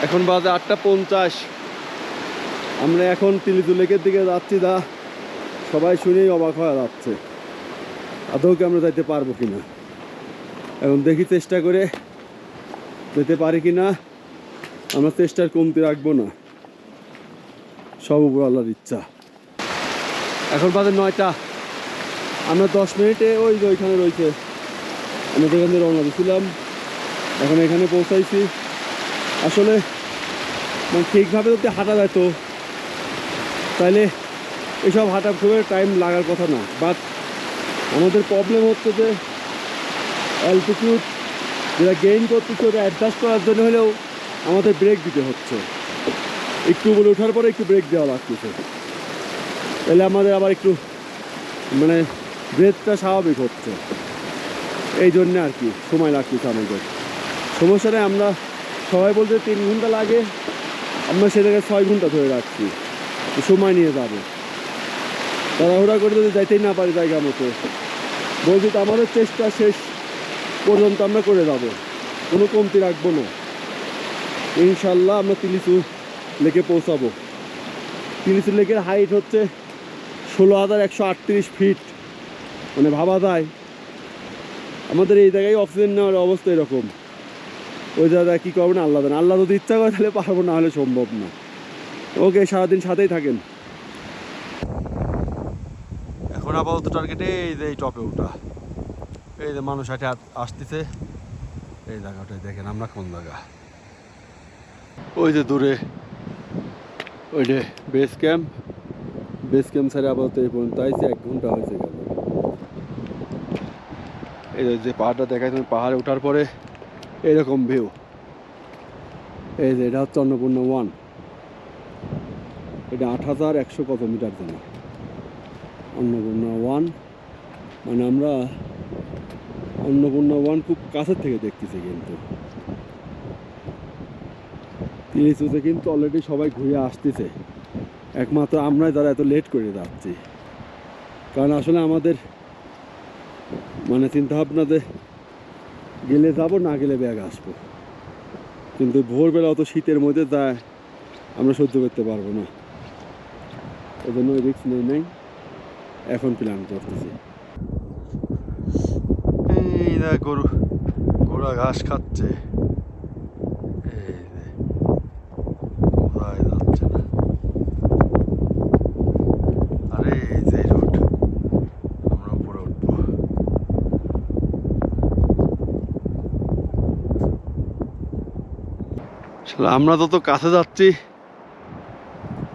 এখন বাজে 8:50। আমরা এখন তিলিতু লেকের দিকে যাচ্ছি। সবাই শুনেই অবাক হয়ে যাচ্ছে আদৌ কি আমরা যাইতে পারবো কিনা। এখন দেখি চেষ্টা করে যেতে পারি কিনা। আমরা চেষ্টার কমতি রাখবো না, সব উপর আল্লাহর ইচ্ছা। এখন বাজে 9টা। আমরা 10 মিনিটে ওই যে ওইখানে রয়েছে, আমরা যেখান থেকে রওনা দিয়েছিলাম এখন এখানে পৌঁছাইছি। আসলে ঠিকভাবে যদি হাঁটা যেত তাহলে এসব হাঁটা খুব টাইম লাগার কথা না। বাট আমাদের প্রবলেম হচ্ছে যে অ্যালটিটিউড যেটা গেইন করতেছে ওটা অ্যাডজাস্ট করার জন্য হলেও আমাদের ব্রেক দিতে হচ্ছে। একটু বলে ওঠার পরে একটু ব্রেক দেওয়া লাগতেছে, তাহলে আমাদের আবার একটু ব্রেথটা স্বাভাবিক হচ্ছে। এই জন্যে আর কি সময় লাগতেছে আমাদের। সমস্যা নেই, আমরা সবাই বলতে 3 ঘন্টা লাগে, আমরা সেটাকে 6 ঘন্টা ধরে রাখছি। সময় নিয়ে যাবো, তাড়াহুড়া করে যদি যাইতেই না পারি জায়গা মতো, বলছি তো আমাদের চেষ্টা শেষ পর্যন্ত আমরা করে যাব, কোনো কমতি রাখবো না। ইনশাল্লাহ আমরা তিলিচু লেকে পৌঁছাবো। তিলিচু লেকের হাইট হচ্ছে 16,138 ফিট। ভাবা যায় আমাদের এই জায়গায় অক্সিজেন নেওয়ার অবস্থা এরকম। ওই জায়গায় কী করবো না আল্লাহ জানে। আল্লাহ যদি ইচ্ছা করে তাহলে পারবো, না হলে সম্ভব না। ওকে, সারাদিন সাথেই থাকেন। এখন আপাতত টার্গেটে এই যে এই টপে ওঠা, এই যে মানুষ হাঁটে আসতেছে এই জায়গাটায়। দেখেন আমরা কোন জায়গা, ওই যে দূরে ওই যে বেস ক্যাম্প। বেস ক্যাম্প ছাড়া আপাতত এই পর্যন্ত আইসি 1 ঘন্টা হয়েছে গেল। এই যে পাহাড়টা দেখাচ্ছেন, পাহাড়ে ওঠার পরে এরকম ভিউ। এই যে এটা হচ্ছে অন্নপূর্ণা 1। এটা 8,100 কত মিটার যেন অন্নপূর্ণা 1। আমরা অন্নপূর্ণা 1 খুব কাছের থেকে দেখতেছি। কিন্তু তিলিচুতে কিন্তু অলরেডি সবাই ঘুরে আসতেছে, একমাত্র আমরাই যারা এত লেট করে যাচ্ছি। কারণ আসলে আমাদের চিন্তাভাবনা যে গেলে যাবো, না গেলে ব্যাগ আসবো। কিন্তু ভোরবেলা অত শীতের মধ্যে যায় আমরা সহ্য করতে পারবো না, ওই জন্য রিস্ক নেই। এখন প্ল্যান করতেছি। এই না গরু, ঘোড়া ঘাস খাচ্ছে। যাচ্ছে না, আরে এই যে রোড, আমরা উপরে উঠবো। আমরা যত কাছে যাচ্ছি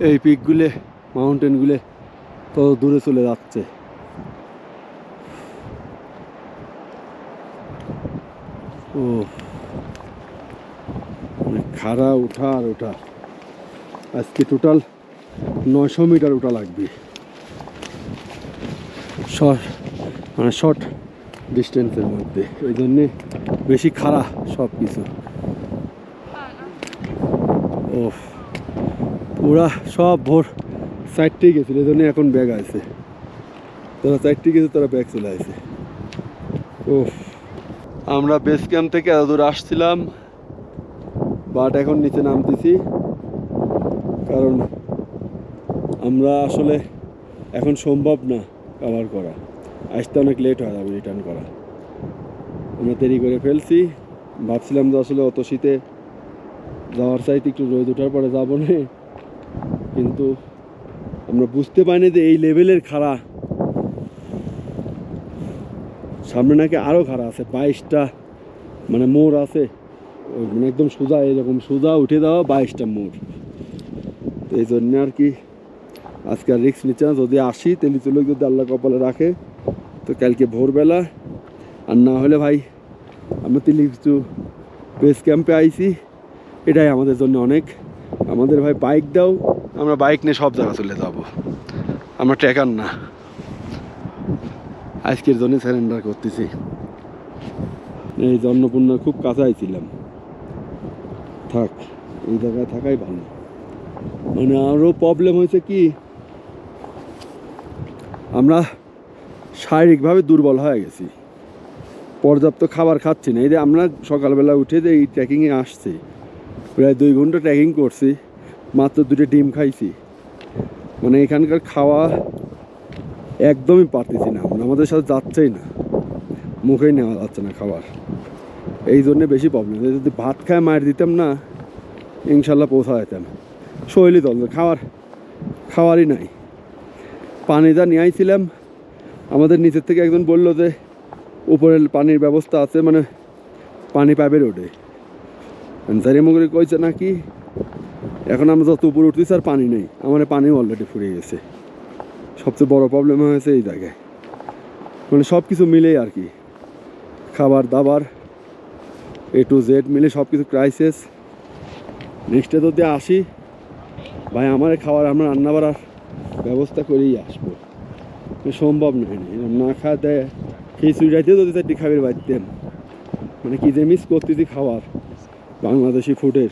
এই পিকগুলো, মাউন্টেনগুলো তত দূরে চলে যাচ্ছে। ও খাড়া ওঠা আর ওঠা। আজকে টোটাল 900 মিটার ওঠা লাগবে, শর্ট ডিস্টেন্সের মধ্যে। এই জন্যে বেশি খাড়া সব কিছু। ও ওরা সব ভোর 4টেই গেছিল, এই জন্য এখন ব্যাগ আছে। তারা 4টে গেছে, তারা ব্যাগ চলে আসে। ও আমরা বেস ক্যাম্প থেকে এত দূর আসছিলাম, বাট এখন নিচে নামতেছি। কারণ আমরা আসলে এখন সম্ভব না কভার করা, আসতে অনেক লেট হয়ে যাবে রিটার্ন করা। আমরা দেরি করে ফেলছি। ভাবছিলাম যে আসলে অত শীতে যাওয়ার চাইতে একটু রোদ ওঠার পরে যাবো না, কিন্তু আমরা বুঝতে পারিনি যে এই লেভেলের খাড়া। সামনে নাকি আরও খাড়া আছে, 22টা মোড় আছে। একদম সোজা, এরকম সোজা উঠে দেওয়া 22টা মোড়। তো এই জন্য আর কি আজকে আর রিস্ক নিচ্ছে না। যদি আসি তেলিচু লেক যদি আল্লাহ কপালে রাখে তো কালকে ভোরবেলা, আর না হলে ভাই আমরা তিলিচু বেস ক্যাম্পে আইছি, এটাই আমাদের জন্য অনেক। আমাদের ভাই বাইক দাও, আমরা বাইক নিয়ে সব জায়গা চলে যাব, আমরা ট্রেকার না। আজকের জন্য স্যারেন্ডার করতেছি। এই অন্নপূর্ণা খুব কাছে আইছিলাম, থাক এই জায়গায় থাকাই ভালো। আরও প্রবলেম হয়েছে কি, আমরা শারীরিকভাবে দুর্বল হয়ে গেছি, পর্যাপ্ত খাবার খাচ্ছি না। এই যে আমরা সকালবেলা উঠে যে এই ট্রেকিংয়ে আসছি, প্রায় 2 ঘন্টা ট্রেকিং করছি, মাত্র 2টা ডিম খাইছি। মানে এখানকার খাওয়া একদমই পারতেছি না, আমাদের সাথে যাচ্ছেই না, মুখেই নেওয়া যাচ্ছে না খাবার। এই জন্যে বেশি প্রবলেম। যদি ভাত খায় মার দিতাম না, ইনশাল্লাহ পৌঁছা যেতাম। শৈলী দল খাওয়ারই নাই। পানি যা নিয়ে আইছিলাম, আমাদের নিচের থেকে একজন বলল যে উপরে পানির ব্যবস্থা আছে, মানে পানি পাইপে রোডে জারিমগরে কইছে নাকি। এখন আমরা যত উপরে উঠতেছি আর পানি নেই, আমার পানি অলরেডি ফুরিয়ে গেছে। সবচেয়ে বড় প্রবলেম হয়েছে এই জায়গায়, মানে সব কিছু মিলেই আর কি, খাবার দাবার A to Z মিলে সব কিছু ক্রাইসিস। নেক্সটে যদি আসি ভাই, আমার খাবার আমরা রান্না বাড়ার ব্যবস্থা করেই আসবো, সম্ভব নয়। না খাওয়া দেয় খিচুড়ি রাইতে যদি 4টি খাবার বাড়তেন, মানে কি যে মিস করতেছি খাবার বাংলাদেশি ফুডের,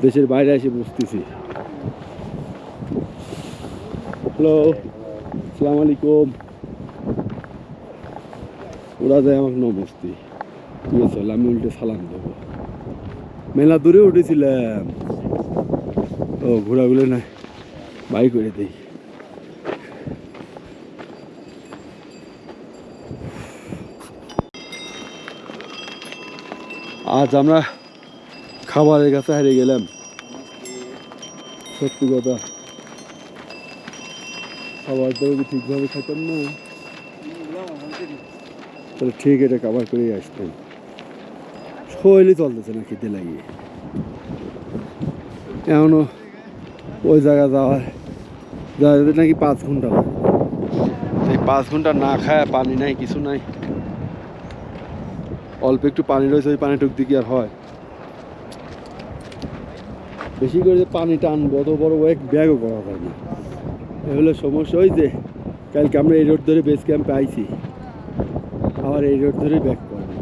দেশের বাইরে এসে বুঝতেছি। হ্যালো, আসসালামু আলাইকুম। ওরা যায় আমাকে নমস্তি, চল আমি উল্টে সালাম দেবো। মেলা দূরে উঠেছিলাম, ও ঘোরাগুলো না বাই করে দিই। আজ আমরা খাবারের কাছে হারিয়ে গেলাম, সত্যি কথা। খাবারটা যদি ঠিকভাবে খেতাম না, তাহলে ঠিক এটা খাবার করেই আসতাম। শৈলী চলতেছে না খেতে লাগিয়ে, এমনও ওই জায়গা যাওয়ার নাকি 5 ঘন্টা লাগে। সেই 5 ঘন্টা না খায়, পানি নাই, কিছু নাই, অল্প একটু পানি রয়েছে, ওই পানিটুক দিয়ে কি আর হয়? বেশি করে যে পানি টানবো অত বড় এক ব্যাগও করা যায় না, এ হলো সমস্যা। ওই যে কালকে আমরা এই রোড ধরে বেস ক্যাম্পে আইছি, আবার এই রোড ধরেই ব্যাক করবো।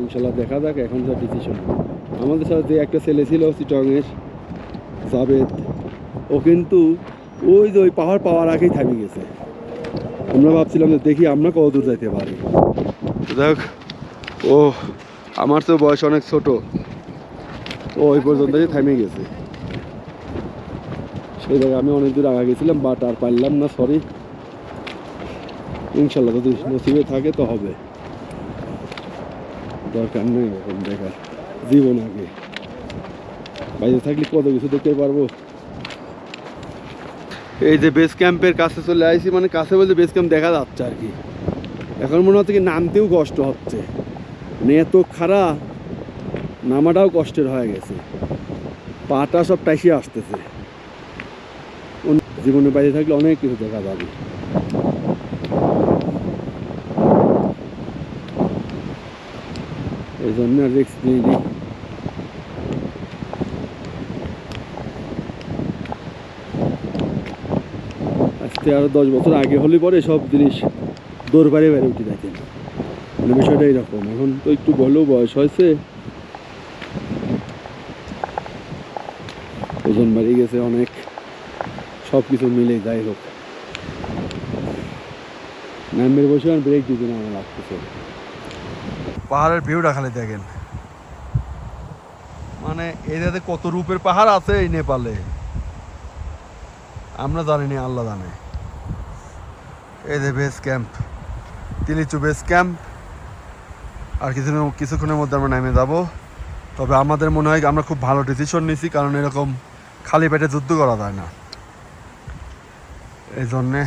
ইনশাল্লাহ দেখা যাক এখন যা ডিসিশন। আমাদের সাথে যে একটা ছেলে ছিল চিটংয়ের, জাবেদ, ও কিন্তু ওই যে ওই পাহাড় পাওয়ার আগেই থামে গেছে। আমরা ভাবছিলাম যে দেখি আমরা কত দূর যাইতে পারি। দেখ, ও আমার তো বয়স অনেক ছোট, ও ওই পর্যন্তই থামে গেছে। সেই জায়গায় আমি অনেক দূর আগা গেছিলাম, বাট আর পারলাম না, সরি। ইনশাল্লাহ যদি নসিবে থাকে তো হবে, দরকার নেই এখন দেখার, জীবন আগে। বাইরে থাকলে কত কিছু দেখতে পারবো। এই যে বেস ক্যাম্পের কাছে চলে আসি, মানে কাছে বলতে বেস ক্যাম্প দেখা যাচ্ছে আর কি। এখন মনে হচ্ছে কি নামতেও কষ্ট হচ্ছে, মানে এত খারাপ, নামাটাও কষ্টের হয়ে গেছে, পাটা সব টাইসে আসতেছে। জীবনে বাইরে থাকলে অনেক কিছু দেখা যাবে। এই জন্য রিস্ক নিয়ে নিই। আজকে আরো 10 বছর আগে হলে পরে সব জিনিস দৌড় বাড়ি বেড়ে উঠে দেখেন, মানে বিষয়টা এইরকম। এখন তো একটু বলেও বয়স হয়েছে, ওজন বাড়ি গেছে অনেক, সব কিছু মিলে যাই হোক। নামের বসে আর ব্রেক দিতে না আমার লাগতেছে। পাহাড়ের ভিউটা খালি দেখেন, মানে এরিয়াতে কত রূপের পাহাড় আছে এই নেপালে, আমরা জানিনি, আল্লাহ জানে। এই যে বেস ক্যাম্প, তিলিচু বেস ক্যাম্প, আর কিছুক্ষণের মধ্যে আমরা নেমে যাব। তবে আমাদের মনে হয় আমরা খুব ভালো ডিসিশন নিয়েছি, কারণ এরকম খালি পেটে যুদ্ধ করা যায় না। এই জন্যে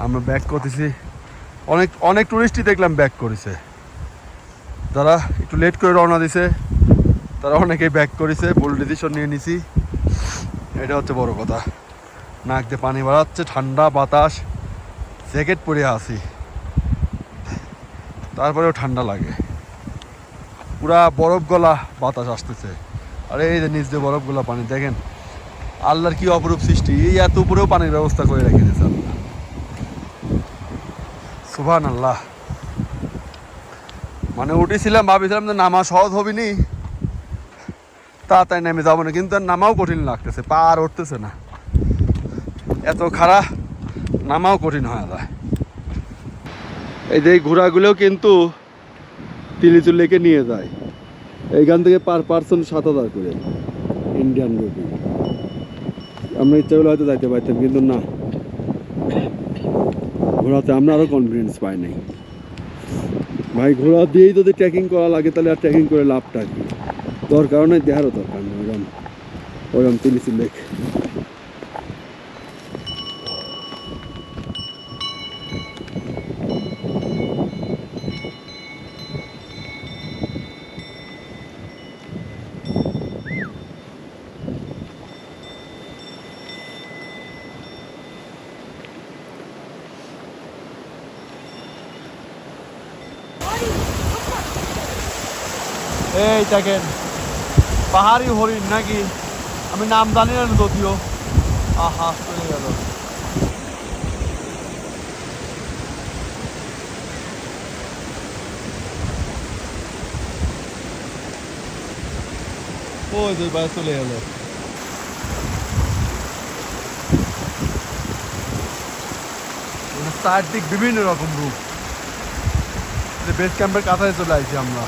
আমরা ব্যাক করতেছি। অনেক অনেক টুরিস্টই দেখলাম ব্যাক করেছে, যারা একটু লেট করে রওনা দিছে তারা অনেকেই ব্যাক করেছে। ভুল ডিসিশন নিয়ে নিছি, এটা হচ্ছে বড় কথা। নাক দিয়ে পানি বাড়াচ্ছে, ঠান্ডা বাতাস, জ্যাকেট পরে আসি, তারপরেও ঠান্ডা লাগে। পুরা বরফ গলা বাতাস আসতেছে, আর এই যে নিচ দিয়ে বরফ গলা পানি দেখেন। আল্লাহর কি অপরূপ সৃষ্টি, এই এত উপরেও পানির ব্যবস্থা করে রেখে দিয়েছে আল্লাহ, সুবহানাল্লাহ। মানে উঠেছিলাম, ভাবিছিলাম যে নামা সহজ হবিনি, তাড়াতাড়ি নেমে যাবো না, কিন্তু আর নামাও কঠিন লাগতেছে, পা আর উঠতেছে না, এত খারাপ, নামাও কঠিন হয়ে যায়। এই যে ঘোড়াগুলোও কিন্তু তিলিচু লেকে নিয়ে যায়, এইখান থেকে পার পার্সন 7,000 করে ইন্ডিয়ান রুপি। আমরা ইচ্ছা করলে হয়তো যাইতে পারতাম, কিন্তু না, ঘোড়াতে আমরা আরও কনফিডেন্স পাই নাই ভাই। ঘোড়া দিয়েই যদি ট্রেকিং করা লাগে তাহলে আর ট্রেকিং করে লাভটা কি? দরকারও নেই, দেখারও দরকার নেই ওরকম তিলিচি লেক। এই দেখেন পাহাড়ি হরিণ নাকি, আমি নাম জানি না যদিও। আহা চলে গেল। ওই যে বাইরে চলে গেল। চারদিক বিভিন্ন রকম রূপ। বেস ক্যাম্পের কাছায় চলে আসছি আমরা।